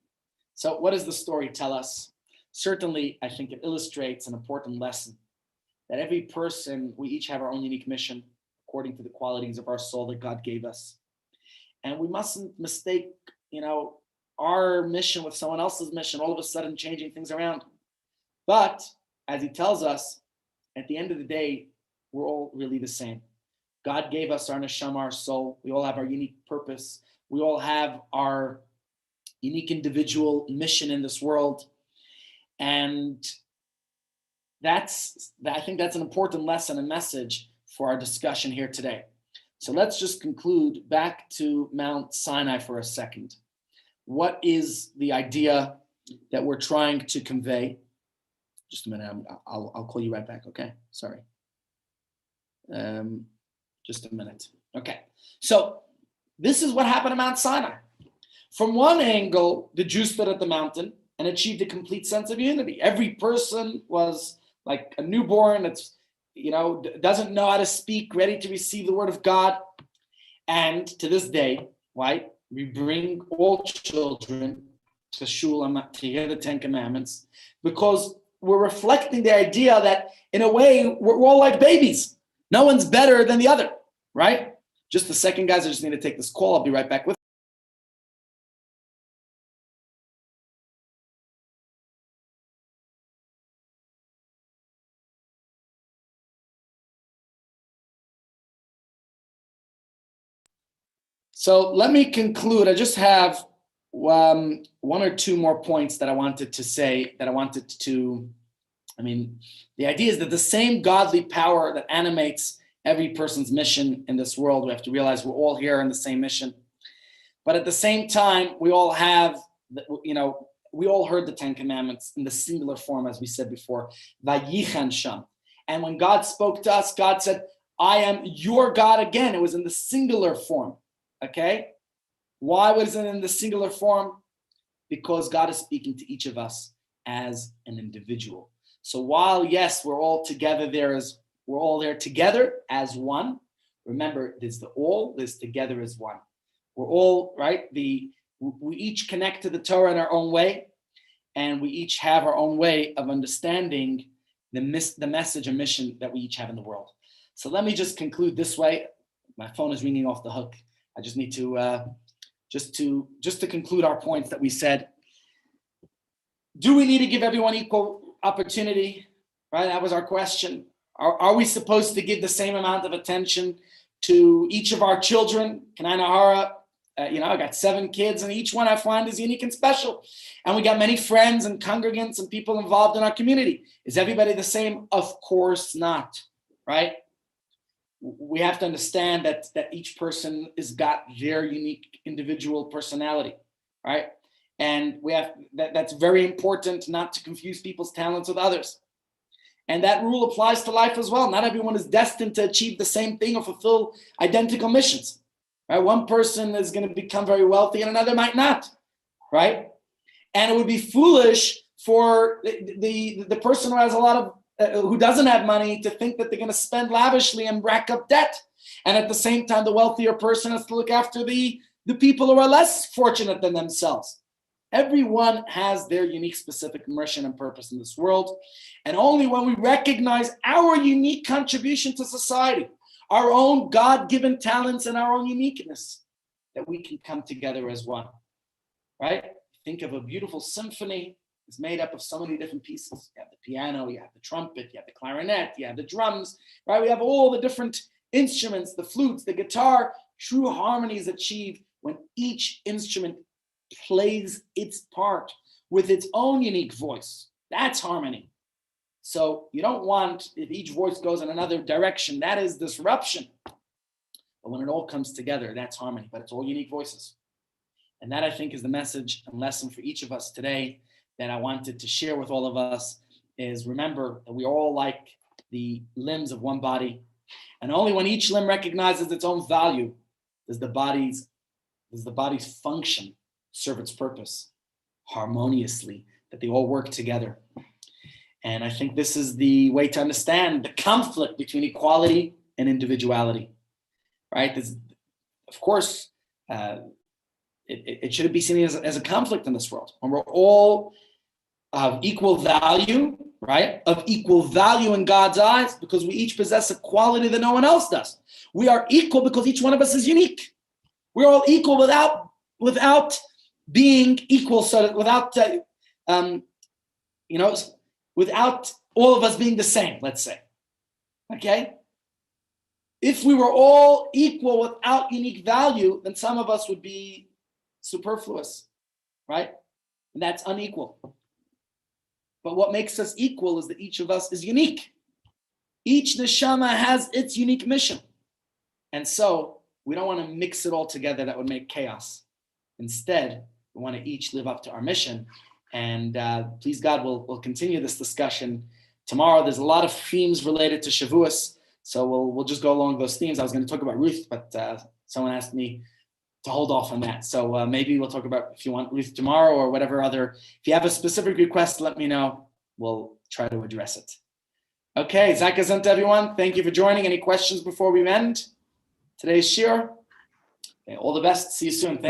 So what does the story tell us? Certainly, I think it illustrates an important lesson that every person, we each have our own unique mission according to the qualities of our soul that God gave us. And we mustn't mistake, our mission with someone else's mission, all of a sudden changing things around. But as he tells us, at the end of the day, we're all really the same. God gave us our neshama, our soul. We all have our unique purpose. We all have our unique individual mission in this world. And I think that's an important lesson and message for our discussion here today. So let's just conclude back to Mount Sinai for a second. What is the idea that we're trying to convey? Just a minute, I'll call you right back, okay? Sorry. Just a minute. Okay, so this is what happened at Mount Sinai. From one angle, the Jews stood at the mountain and achieved a complete sense of unity. Every person was like a newborn that's, doesn't know how to speak, ready to receive the word of God. And to this day, right, we bring all children to Shulam to hear the Ten Commandments because we're reflecting the idea that in a way, we're all like babies. No one's better than the other, right? Just a second, guys, I just need to take this call. I'll be right back with you. So let me conclude. I just have one or two more points that I wanted to say, the idea is that the same godly power that animates every person's mission in this world, we have to realize we're all here in the same mission. But at the same time, we all have, we all heard the Ten Commandments in the singular form, as we said before, Vayichan Sham. And when God spoke to us, God said, I am your God again. It was in the singular form. Okay? Why was it in the singular form? Because God is speaking to each of us as an individual. So while, yes, we're all together we're all there together as one. Remember, there's the all, there's together as one. We're all, right? We each connect to the Torah in our own way, and we each have our own way of understanding the message and mission that we each have in the world. So let me just conclude this way. My phone is ringing off the hook. I just need to, just to conclude our points that we said. Do we need to give everyone equal opportunity? Right, that was our question. Are we supposed to give the same amount of attention to each of our children? Kanai Nahara, I got 7 kids, and each one I find is unique and special. And we got many friends and congregants and people involved in our community. Is everybody the same? Of course not, right? We have to understand that each person has got their unique individual personality, right? And that's very important, not to confuse people's talents with others. And that rule applies to life as well. Not everyone is destined to achieve the same thing or fulfill identical missions, right? One person is going to become very wealthy and another might not, right? And it would be foolish for the person who has a lot of who doesn't have money to think that they're going to spend lavishly and rack up debt. And at the same time, the wealthier person has to look after the people who are less fortunate than themselves. Everyone has their unique specific mission and purpose in this world. And only when we recognize our unique contribution to society, our own God-given talents and our own uniqueness, that we can come together as one, right? Think of a beautiful symphony. It's made up of so many different pieces. You have the piano, you have the trumpet, you have the clarinet, you have the drums, right? We have all the different instruments, the flutes, the guitar. True harmony is achieved when each instrument plays its part with its own unique voice. That's harmony. So you don't want, if each voice goes in another direction, that is disruption. But when it all comes together, that's harmony, but it's all unique voices. And that, I think, is the message and lesson for each of us today that I wanted to share with all of us is remember that we are all like the limbs of one body. And only when each limb recognizes its own value does the body's function serve its purpose harmoniously, that they all work together. And I think this is the way to understand the conflict between equality and individuality, right? Of course, it shouldn't be seen as a conflict in this world. When we're all of equal value, right? Of equal value in God's eyes, because we each possess a quality that no one else does. We are equal because each one of us is unique. We're all equal without being equal, so that without without all of us being the same, let's say. Okay? If we were all equal without unique value, then some of us would be superfluous, right? And that's unequal. But what makes us equal is that each of us is unique. Each neshama has its unique mission. And so we don't want to mix it all together. That would make chaos. Instead, we want to each live up to our mission. And please God, we'll continue this discussion tomorrow. There's a lot of themes related to Shavuos. So we'll just go along those themes. I was going to talk about Ruth, but someone asked me to hold off on that. So maybe we'll talk about, if you want, Ruth tomorrow or whatever other. If you have a specific request, let me know. We'll try to address it. Okay, Zakazant, everyone. Thank you for joining. Any questions before we end today's shir? Okay, all the best. See you soon. Thank you.